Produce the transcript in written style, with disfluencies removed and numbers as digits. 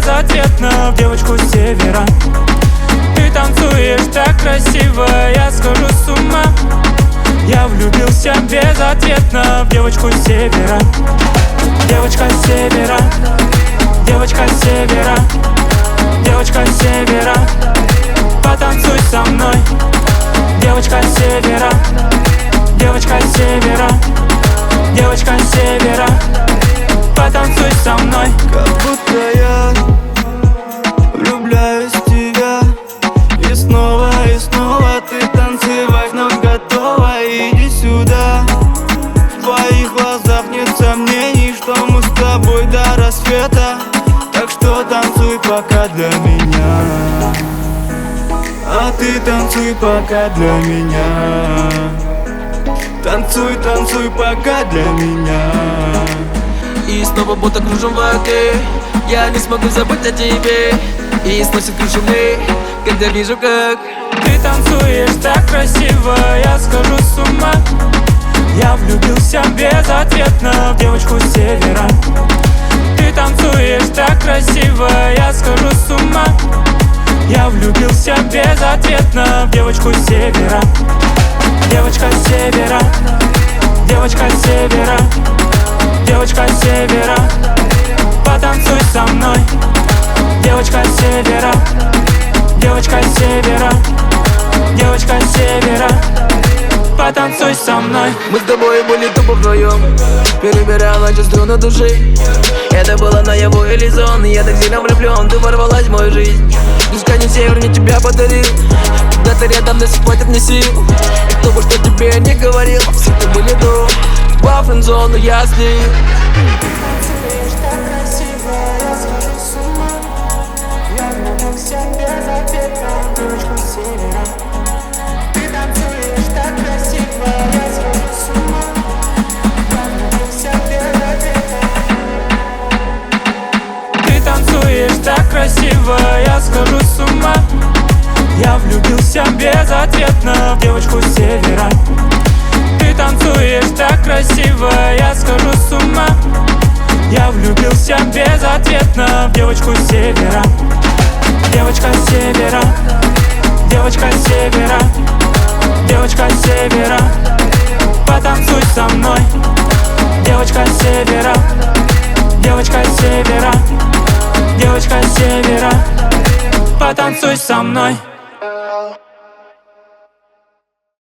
безответно в девочку с севера. Ты танцуешь так красиво, я схожу с ума. Я влюбился безответно в девочку с севера. Девочка с севера, девочка с севера, девочка с севера, потанцуй со мной. Девочка с севера, девочка с севера, девочка с севера, потанцуй со мной. Как будто я влюбляюсь в тебя. И снова ты танцевать вновь готова. Иди сюда. В твоих глазах нет сомнений, что мы с тобой до рассвета. Так что танцуй пока для меня. А ты танцуй пока для меня. Танцуй, танцуй пока для меня. И снова будто кружим в воде. Я не смогу забыть о тебе. И сносит крышу мне, когда вижу, как ты танцуешь так красиво, я схожу с ума. Я влюбился безответно в девочку с севера. Ты танцуешь так красиво, я схожу с ума. Я влюбился безответно в девочку с севера. Девочка с севера, девочка с севера, девочка с севера, потанцуй со мной. Девочка с севера, девочка с севера, девочка с севера, потанцуй со мной. Мы с тобой были тупо вдвоем, перебирая ночи струны души. Это было наяву или сон, я так сильно влюблен. Ты ворвалась в мою жизнь. Пускай не север, не тебя подарил. Когда ты рядом, до сих хватит мне сил. И кто бы что тебе не говорил, все это были до. Во френдзону я слил. Так красиво, я схожу с ума. Я влюбился безответно в девочку с севера. Ты танцуешь так красиво, я схожу с ума. Я влюбился безответно в девочку с севера. Девочка с севера, девочка с севера, девочка с севера, потанцуй со мной. Девочка с севера, девочка с севера, девочка с севера, потанцуй со мной.